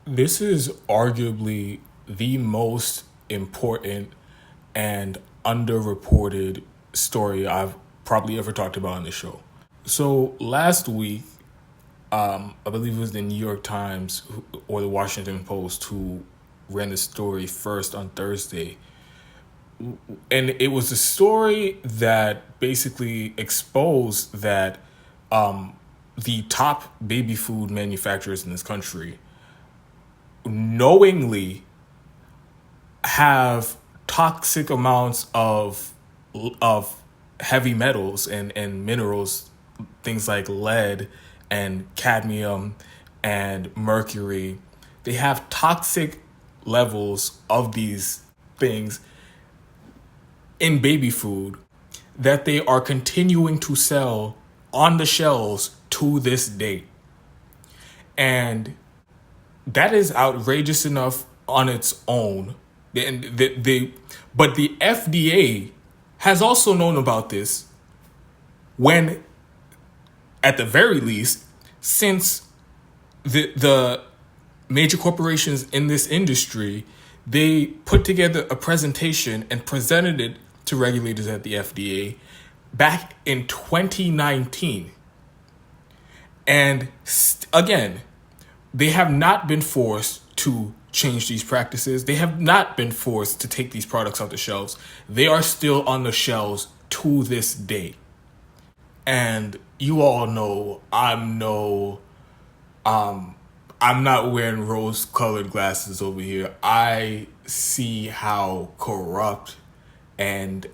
This is arguably the most important and underreported story I've probably ever talked about on this show. So last week, I believe it was the New York Times or the Washington Post who ran the story first on Thursday. And it was a story that basically exposed that the top baby food manufacturers in this country knowingly have toxic amounts of heavy metals and minerals, things like lead and cadmium and mercury. They have toxic levels of these things in baby food that they are continuing to sell on the shelves to this day. And that is outrageous enough on its own. But the FDA has also known about this when, at the very least, since the major corporations in this industry, they put together a presentation and presented it to regulators at the FDA back in 2019. And again, they have not been forced to change these practices. They have not been forced to take these products off the shelves. They are still on the shelves to this day. And you all know I'm not wearing rose-colored glasses over here. I see how corrupt and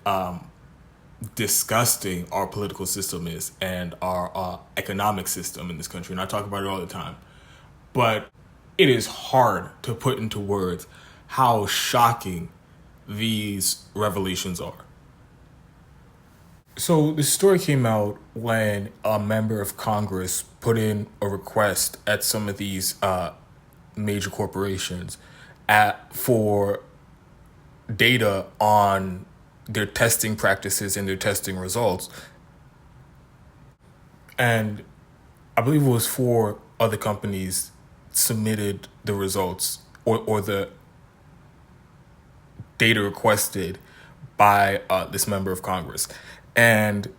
disgusting our political system is and our economic system in this country. And I talk about it all the time. But it is hard to put into words how shocking these revelations are. So the story came out when a member of Congress put in a request at some of these major corporations for data on their testing practices and their testing results. And I believe it was 4 other companies submitted the results or the data requested by this member of Congress. And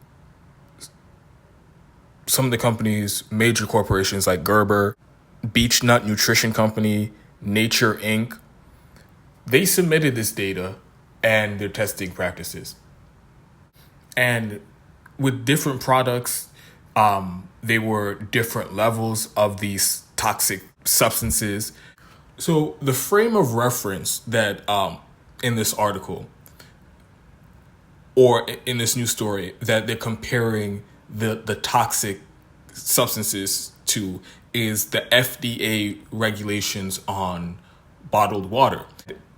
some of the companies, major corporations like Gerber, Beech Nut Nutrition Company, Nature Inc., they submitted this data and their testing practices. And with different products, they were different levels of these toxic substances. So the frame of reference that in this article or in this news story that they're comparing the toxic substances to is the FDA regulations on bottled water.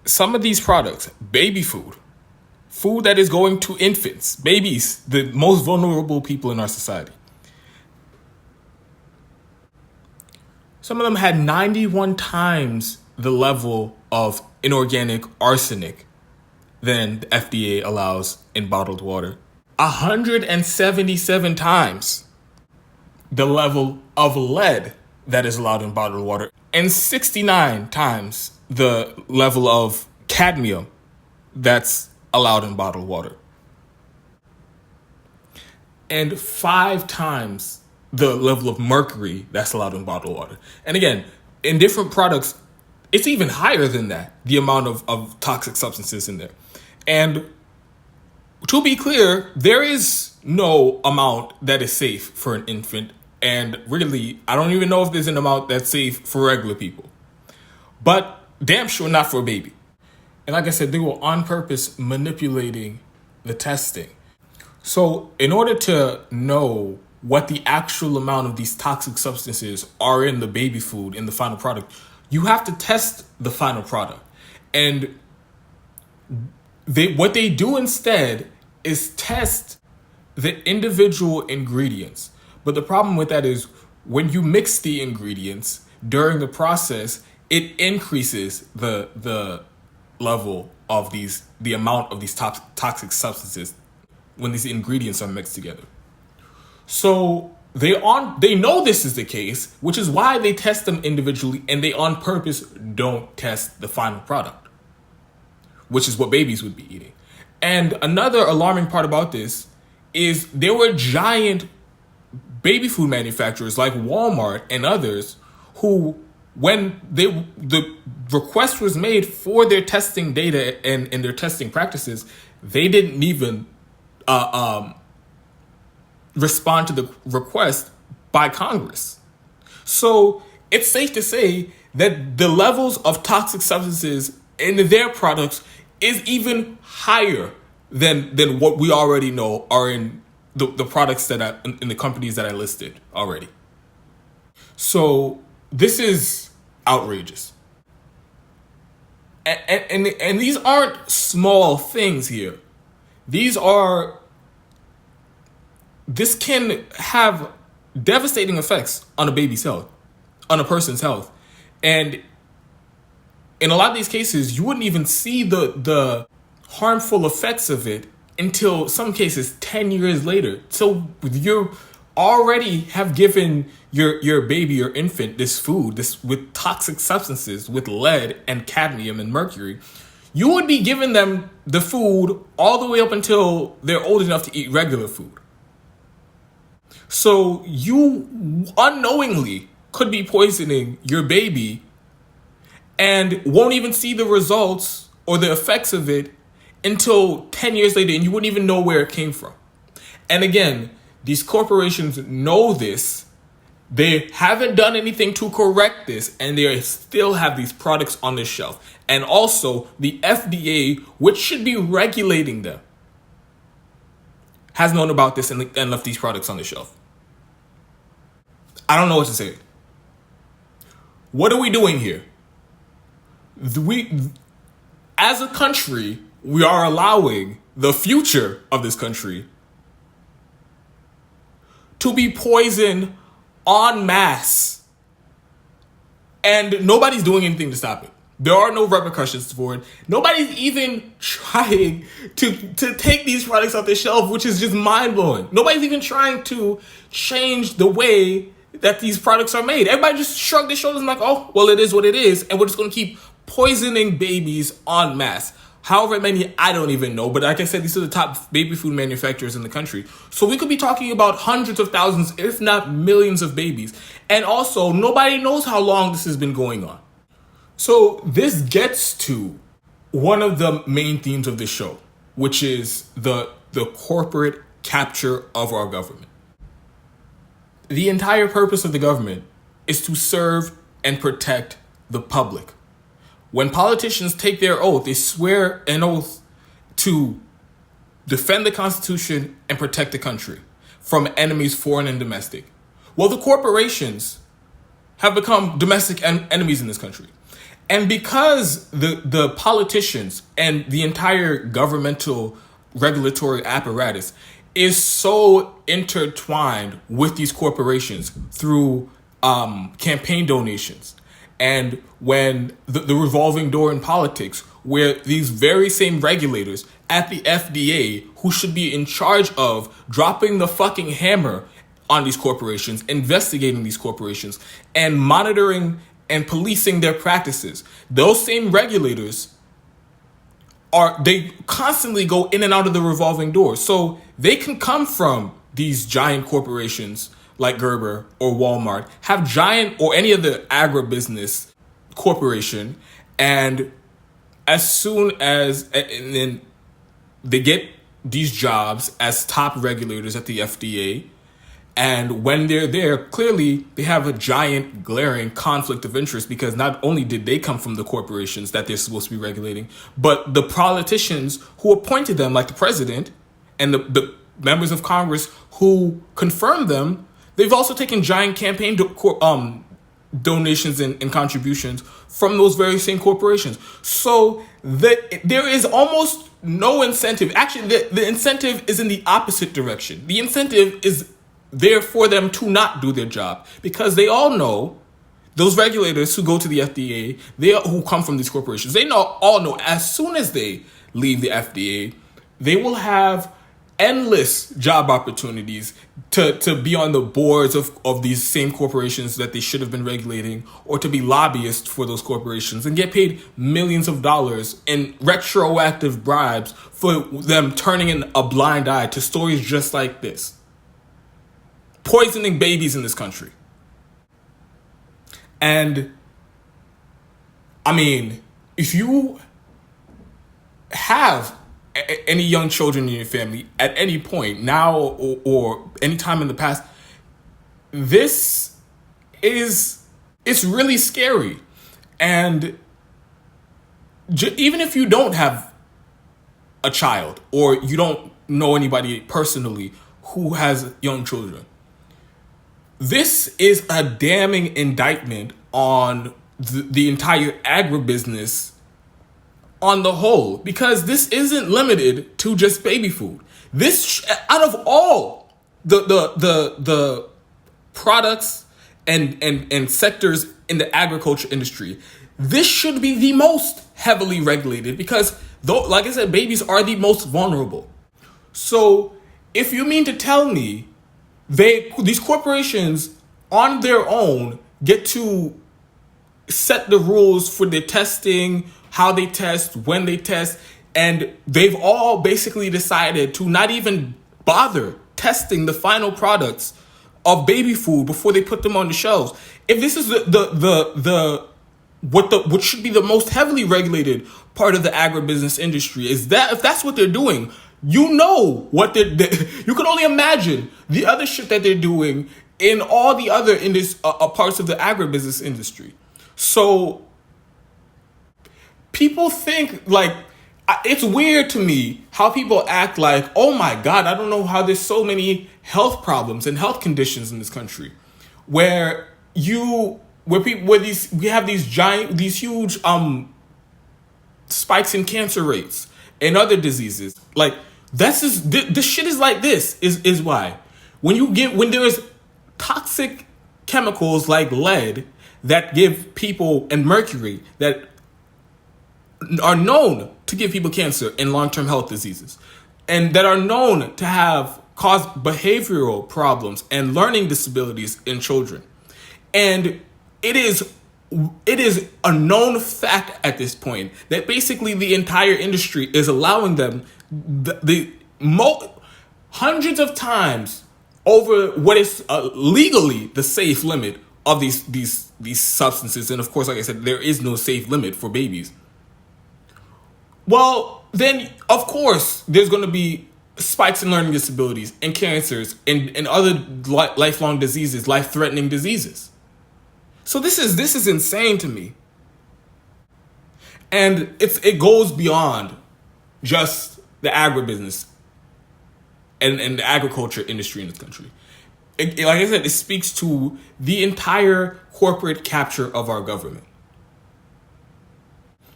Some of these products, baby food that is going to infants, babies, the most vulnerable people in our society. Some of them had 91 times the level of inorganic arsenic than the FDA allows in bottled water. 177 times the level of lead that is allowed in bottled water. And 69 times the level of cadmium that's allowed in bottled water. And 5 times the level of mercury that's allowed in bottled water. And again, in different products, it's even higher than that, the amount of toxic substances in there. And to be clear, there is no amount that is safe for an infant. And really, I don't even know if there's an amount that's safe for regular people. But damn sure not for a baby. And like I said, they were on purpose manipulating the testing. So in order to know what the actual amount of these toxic substances are in the baby food, in the final product, you have to test the final product. And what they do instead is test the individual ingredients. But the problem with that is when you mix the ingredients during the process, it increases the level of the amount of these toxic substances when these ingredients are mixed together. So They know this is the case, which is why they test them individually, and they on purpose don't test the final product, which is what babies would be eating. And another alarming part about this is there were giant baby food manufacturers like Walmart and others who, when the request was made for their testing data and their testing practices, they didn't even respond to the request by Congress. So it's safe to say that the levels of toxic substances in their products is even higher than what we already know are in the products in the companies that I listed already. So this is outrageous. And these aren't small things here. This can have devastating effects on a baby's health, on a person's health. And in a lot of these cases, you wouldn't even see the harmful effects of it until some cases 10 years later. So you already have given your baby or infant this food, this with toxic substances, with lead and cadmium and mercury. You would be giving them the food all the way up until they're old enough to eat regular food. So you unknowingly could be poisoning your baby and won't even see the results or the effects of it until 10 years later, and you wouldn't even know where it came from. And again, these corporations know this. They haven't done anything to correct this, and they still have these products on the shelf. And also, the FDA, which should be regulating them, has known about this and left these products on the shelf. I don't know what to say. What are we doing here? As a country, we are allowing the future of this country to be poisoned en masse. And nobody's doing anything to stop it. There are no repercussions for it. Nobody's even trying to take these products off the shelf, which is just mind-blowing. Nobody's even trying to change the way that these products are made. Everybody just shrugged their shoulders and like, oh, well, it is what it is. And we're just going to keep poisoning babies en masse. However many, I don't even know. But like I said, these are the top baby food manufacturers in the country. So we could be talking about hundreds of thousands, if not millions of babies. And also, nobody knows how long this has been going on. So this gets to one of the main themes of this show, which is the corporate capture of our government. The entire purpose of the government is to serve and protect the public. When politicians take their oath, they swear an oath to defend the Constitution and protect the country from enemies, foreign and domestic. Well, the corporations have become domestic enemies in this country. And because the politicians and the entire governmental regulatory apparatus is so intertwined with these corporations through campaign donations, and when the revolving door in politics, where these very same regulators at the FDA, who should be in charge of dropping the fucking hammer on these corporations, investigating these corporations, and monitoring and policing their practices, those same regulators they constantly go in and out of the revolving door. So they can come from these giant corporations like Gerber or Walmart, have giant or any other agribusiness corporation, and as soon as and then they get these jobs as top regulators at the FDA, and when they're there, clearly they have a giant glaring conflict of interest, because not only did they come from the corporations that they're supposed to be regulating, but the politicians who appointed them, like the president and the members of Congress who confirmed them, they've also taken giant campaign donations and contributions from those very same corporations. So there is almost no incentive. Actually, the incentive is in the opposite direction. The incentive is there for them to not do their job, because they all know, those regulators who go to the FDA, who come from these corporations, all know as soon as they leave the FDA, they will have endless job opportunities to be on the boards of these same corporations that they should have been regulating, or to be lobbyists for those corporations and get paid millions of dollars in retroactive bribes for them turning in a blind eye to stories just like this. Poisoning babies in this country. And I mean, if you have any young children in your family at any point now or any time in the past, it's really scary. And even if you don't have a child or you don't know anybody personally who has young children, this is a damning indictment on the entire agribusiness on the whole, because this isn't limited to just baby food. This, out of all the products and sectors in the agriculture industry, this should be the most heavily regulated, because though, like I said, babies are the most vulnerable. So if you mean to tell me these corporations on their own get to set the rules for their testing, how they test, when they test, and they've all basically decided to not even bother testing the final products of baby food before they put them on the shelves. If this is what should be the most heavily regulated part of the agribusiness industry, is that if that's what they're doing, you know what you can only imagine the other shit that they're doing in all the other parts of the agribusiness industry. So people think, like, it's weird to me how people act like, oh my God, I don't know how there's so many health problems and health conditions in this country we have these huge spikes in cancer rates and other diseases. Like, this shit is like this is why when there is toxic chemicals like lead that give people, and mercury that are known to give people cancer and long-term health diseases, and that are known to cause behavioral problems and learning disabilities in children. And it is a known fact at this point that basically the entire industry is allowing them hundreds of times over what is legally the safe limit of these substances. And of course, like I said, there is no safe limit for babies. Well, then of course there's going to be spikes in learning disabilities and cancers and other lifelong diseases, life-threatening diseases. So this is insane to me. And it goes beyond just the agribusiness and the agriculture industry in this country. Like I said, it speaks to the entire corporate capture of our government.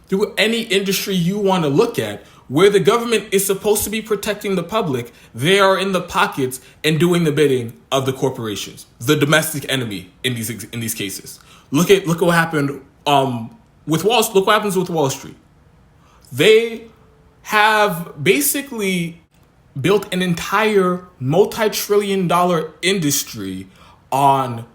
Through any industry you want to look at, where the government is supposed to be protecting the public, they are in the pockets and doing the bidding of the corporations, the domestic enemy in these cases. Look what happened with Wall. Look what happens with Wall Street. They have basically built an entire multi-trillion-dollar industry on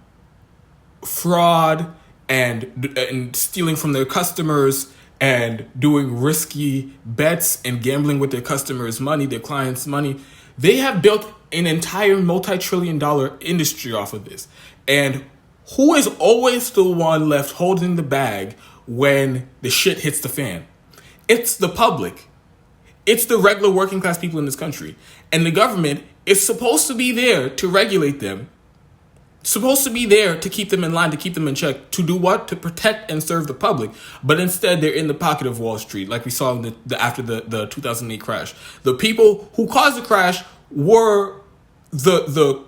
fraud and stealing from their customers and doing risky bets and gambling with their customers' money, their clients' money. They have built an entire multi-trillion-dollar industry off of this. And who is always the one left holding the bag when the shit hits the fan? It's the public. It's the regular working class people in this country. And the government is supposed to be there to regulate them, supposed to be there to keep them in line, to keep them in check, to do what? To protect and serve the public. But instead, they're in the pocket of Wall Street, like we saw in after the 2008 crash. The people who caused the crash were the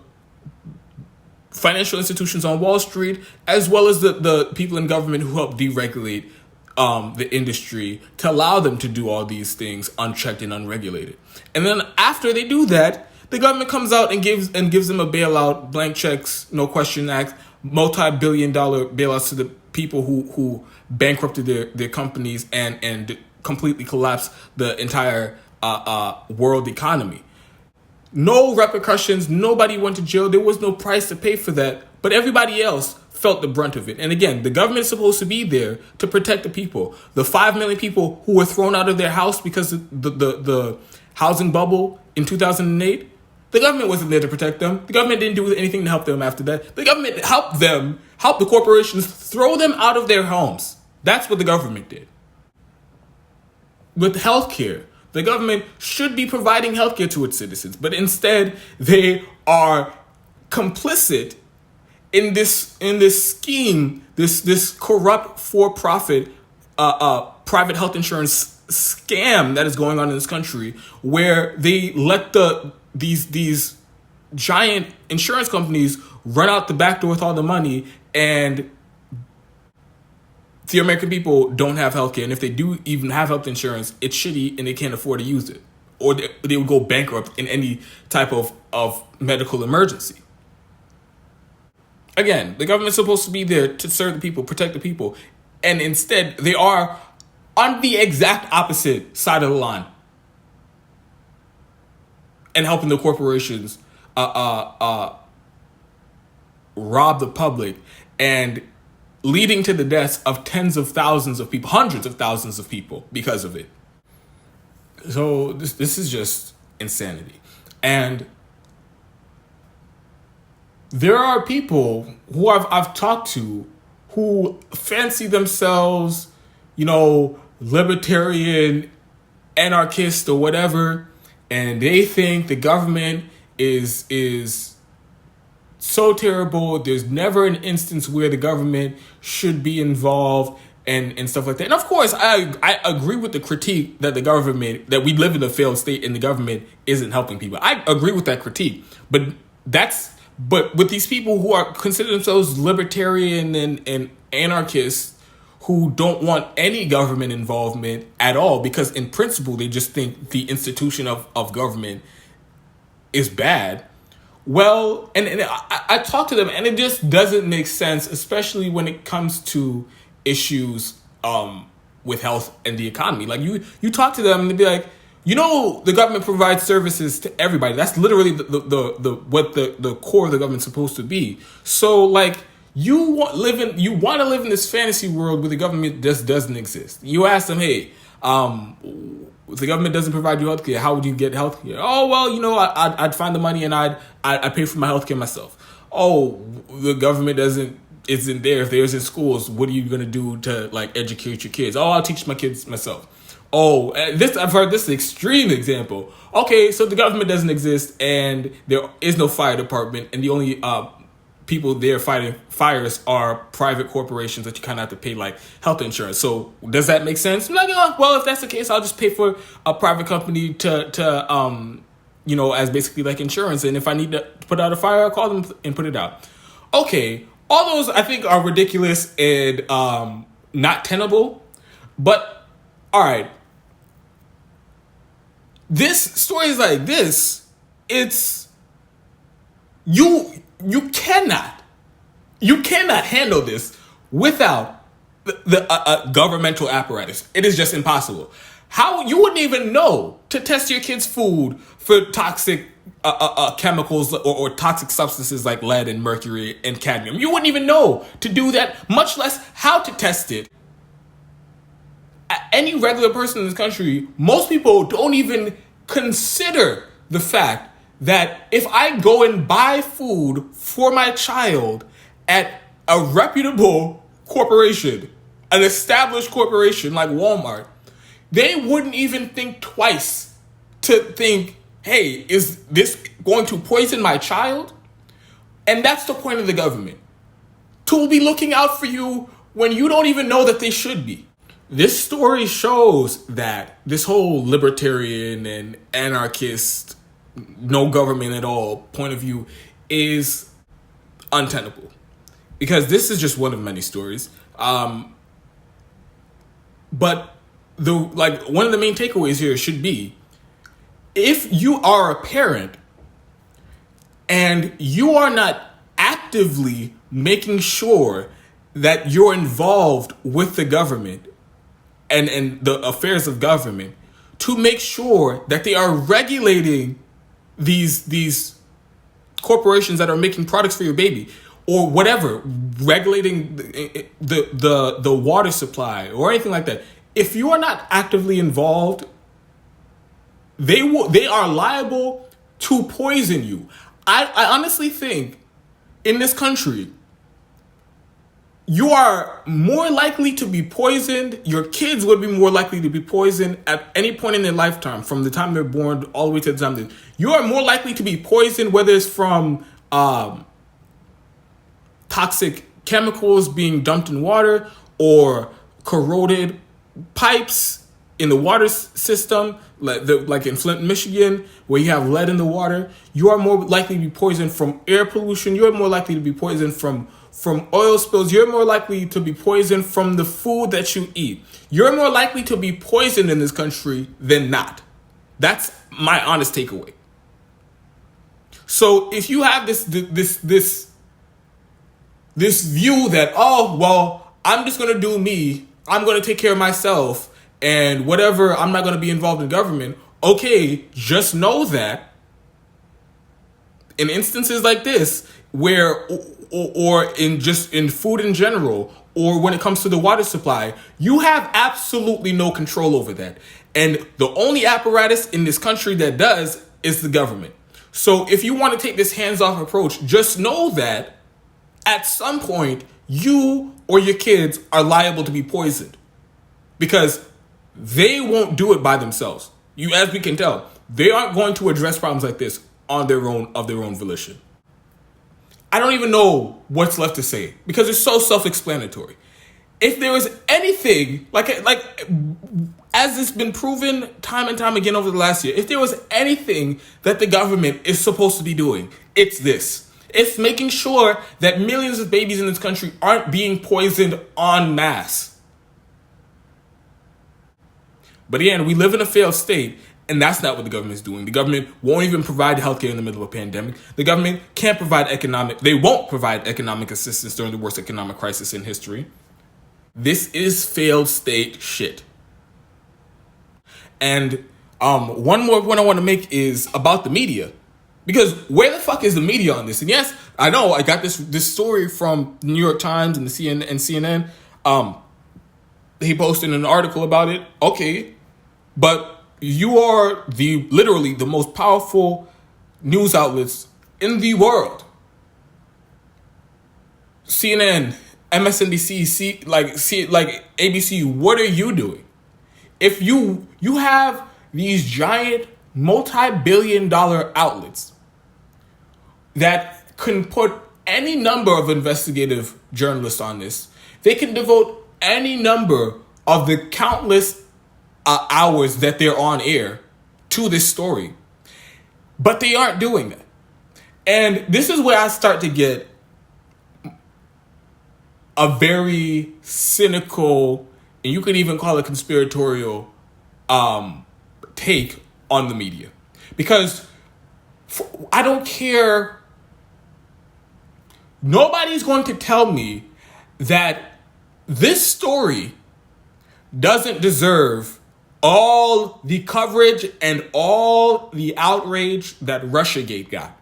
financial institutions on Wall Street, as well as the people in government who helped deregulate the industry to allow them to do all these things unchecked and unregulated. And then after they do that, the government comes out and gives them a bailout, blank checks, no question act, multi-billion-dollar bailouts to the people who bankrupted their companies and completely collapsed the entire world economy. No repercussions. Nobody went to jail. There was no price to pay for that. But everybody else felt the brunt of it. And again, the government's supposed to be there to protect the people. The 5 million people who were thrown out of their house because of the housing bubble in 2008, the government wasn't there to protect them. The government didn't do anything to help them after that. The government helped the corporations throw them out of their homes. That's what the government did. With healthcare, the government should be providing healthcare to its citizens, but instead they are complicit in this scheme, this corrupt for-profit private health insurance scam that is going on in this country, where they let these giant insurance companies run out the back door with all the money, and the American people don't have healthcare. And if they do even have health insurance, it's shitty and they can't afford to use it, or they will go bankrupt in any type of medical emergency. Again, the government's supposed to be there to serve the people, protect the people, and instead they are on the exact opposite side of the line and helping the corporations rob the public and leading to the deaths of tens of thousands of people, hundreds of thousands of people because of it. So this is just insanity. And there are people who I've talked to who fancy themselves, libertarian, anarchist, or whatever, and they think the government is so terrible. There's never an instance where the government should be involved and stuff like that. And of course, I agree with the critique that the government, that we live in a failed state and the government isn't helping people. I agree with that critique, but with these people who are consider themselves libertarian and anarchists who don't want any government involvement at all, because in principle they just think the institution of government is bad. Well, and I talk to them, and it just doesn't make sense, especially when it comes to issues with health and the economy. Like you talk to them, and they'd be like, the government provides services to everybody. That's literally what the core of the government's supposed to be. So like you want to live in this fantasy world where the government just doesn't exist. You ask them, hey, if the government doesn't provide you healthcare, how would you get healthcare? Oh, well, I'd find the money and I'd pay for my healthcare myself. Oh, the government isn't there. If there's in schools, what are you going to do to like educate your kids? Oh, I'll teach my kids myself. Oh, I've heard this extreme example. Okay, so the government doesn't exist and there is no fire department, and the only people there fighting fires are private corporations that you kind of have to pay like health insurance. So does that make sense? I'm like, well, if that's the case, I'll just pay for a private company to as basically like insurance. And if I need to put out a fire, I'll call them and put it out. Okay, all those I think are ridiculous and not tenable. But all right, this stories like this, it's you cannot handle this without the governmental apparatus. It is just impossible. How you wouldn't even know to test your kids' food for toxic chemicals or toxic substances like lead and mercury and cadmium. You wouldn't even know to do that, much less how to test it. Any regular person in this country, most people don't even consider the fact that if I go and buy food for my child at a reputable corporation, an established corporation like Walmart, they wouldn't even think twice to think, hey, is this going to poison my child? And that's the point of the government, to be looking out for you when you don't even know that they should be. This story shows that this whole libertarian and anarchist, no government at all point of view is untenable, because this is just one of many stories. But one of the main takeaways here should be, if you are a parent and you are not actively making sure that you're involved with the government and the affairs of government to make sure that they are regulating these corporations that are making products for your baby, or whatever, regulating the water supply or anything like that. If you are not actively involved, they are liable to poison you. I honestly think in this country, you are more likely to be poisoned. Your kids would be more likely to be poisoned at any point in their lifetime, from the time they're born all the way to the time you are more likely to be poisoned, whether it's from toxic chemicals being dumped in water or corroded pipes in the water system, like in Flint, Michigan, where you have lead in the water. You are more likely to be poisoned from air pollution. You are more likely to be poisoned from oil spills. You're more likely to be poisoned from the food that you eat. You're more likely to be poisoned in this country than not. That's my honest takeaway. So if you have this view that, oh, well, I'm just going to do me, I'm going to take care of myself, and whatever, I'm not going to be involved in government. Okay, just know that in instances like this, where or in food in general, or when it comes to the water supply, you have absolutely no control over that. And the only apparatus in this country that does is the government. So if you want to take this hands-off approach, just know that at some point, you or your kids are liable to be poisoned, because they won't do it by themselves. As we can tell, they aren't going to address problems like this of their own volition. I don't even know what's left to say, because it's so self-explanatory. If there was anything, like as it's been proven time and time again over the last year, if there was anything that the government is supposed to be doing, it's this. It's making sure that millions of babies in this country aren't being poisoned en masse. But again, we live in a failed state, and that's not what the government is doing. The government won't even provide healthcare in the middle of a pandemic. The government can't provide they won't provide economic assistance during the worst economic crisis in history. This is failed state shit. And one more point I want to make is about the media. Because where the fuck is the media on this? And yes, I know I got this story from the New York Times and the CNN. He posted an article about it. Okay, but you are literally the most powerful news outlets in the world. CNN, MSNBC, ABC. What are you doing? If you have these giant multi-billion-dollar outlets that can put any number of investigative journalists on this, they can devote any number of the countless hours that they're on air to this story. But they aren't doing that. And this is where I start to get a very cynical, and you could even call it conspiratorial, take on the media. Because I don't care. Nobody's going to tell me that this story doesn't deserve all the coverage and all the outrage that Russiagate got.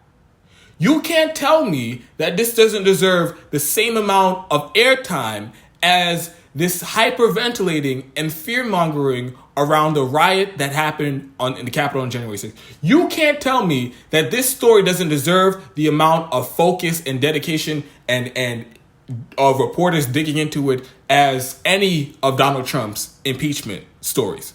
You can't tell me that this doesn't deserve the same amount of airtime as this hyperventilating and fear-mongering around the riot that happened in the Capitol on January 6th. You can't tell me that this story doesn't deserve the amount of focus and dedication and of reporters digging into it as any of Donald Trump's impeachment stories.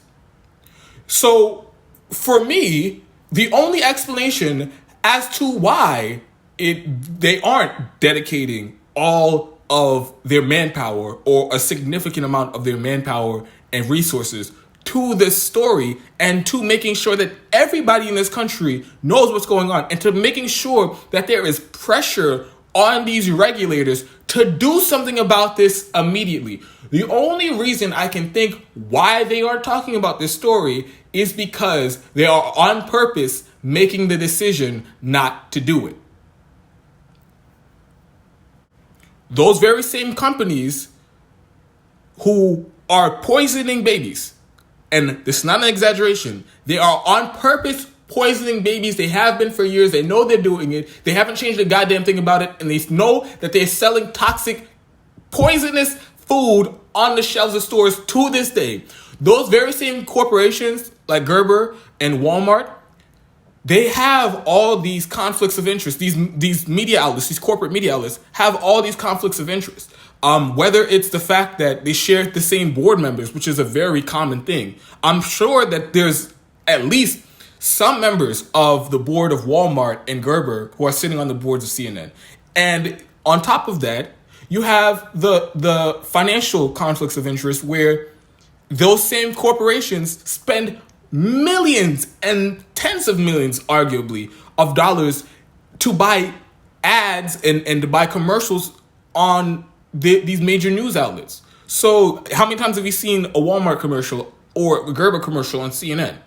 So, for me, the only explanation as to why they aren't dedicating all of their manpower or a significant amount of their manpower and resources to this story and to making sure that everybody in this country knows what's going on and to making sure that there is pressure on these regulators to do something about this immediately. The only reason I can think why they are talking about this story is because they are on purpose making the decision not to do it. Those very same companies who are poisoning babies, and this is not an exaggeration, they are on purpose poisoning babies. They have been for years. They know they're doing it. They haven't changed a goddamn thing about it. And they know that they're selling toxic, poisonous food on the shelves of stores to this day. Those very same corporations like Gerber and Walmart, they have all these conflicts of interest. These media outlets, these corporate media outlets, have all these conflicts of interest. Whether it's the fact that they share the same board members, which is a very common thing. I'm sure that there's at least some members of the board of Walmart and Gerber who are sitting on the boards of CNN. And on top of that, you have the financial conflicts of interest where those same corporations spend millions and tens of millions, arguably, of dollars to buy ads and to buy commercials on these major news outlets. So how many times have you seen a Walmart commercial or a Gerber commercial on CNN?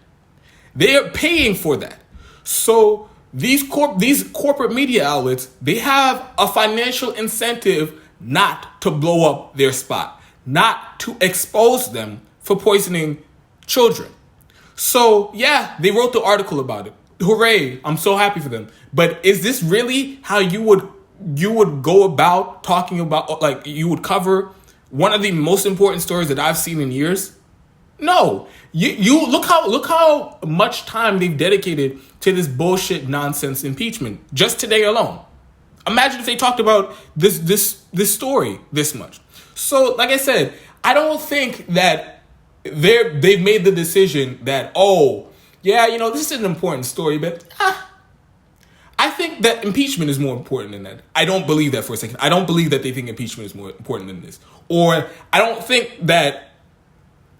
They are paying for that. So these corporate media outlets, they have a financial incentive not to blow up their spot, not to expose them for poisoning children. So yeah, they wrote the article about it. Hooray, I'm so happy for them. But is this really how you would go about talking about, like, you would cover one of the most important stories that I've seen in years? No. You look how much time they've dedicated to this bullshit nonsense impeachment just today alone. Imagine if they talked about this story this much. So, like I said, I don't think that they've made the decision that, oh, yeah, this is an important story, but I think that impeachment is more important than that. I don't believe that for a second. I don't believe that they think impeachment is more important than this. Or I don't think that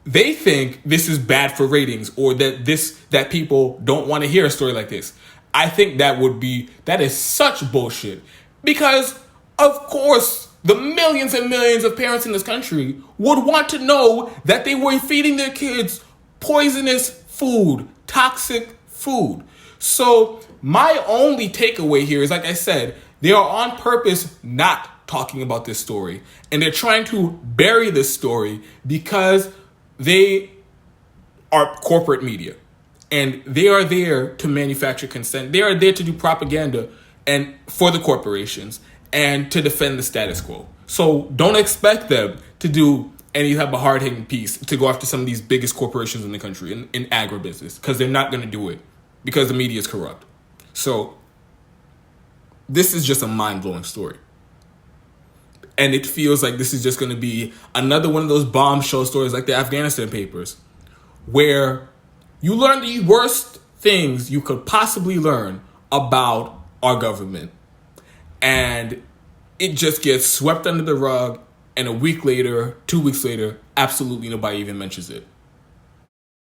they think this is bad for ratings, or that people don't want to hear a story like this. I think that is such bullshit. Because, of course, the millions and millions of parents in this country would want to know that they were feeding their kids poisonous food, toxic food. So my only takeaway here is, like I said, they are on purpose not talking about this story. And they're trying to bury this story because they are corporate media. And they are there to manufacture consent. They are there to do propaganda and for the corporations and to defend the status quo. So don't expect them to do any type of hard-hitting piece to go after some of these biggest corporations in the country in agribusiness, because they're not going to do it because the media is corrupt. So this is just a mind-blowing story. And it feels like this is just going to be another one of those bombshell stories like the Afghanistan papers, where you learn the worst things you could possibly learn about our government. And it just gets swept under the rug. And a week later, 2 weeks later, absolutely nobody even mentions it.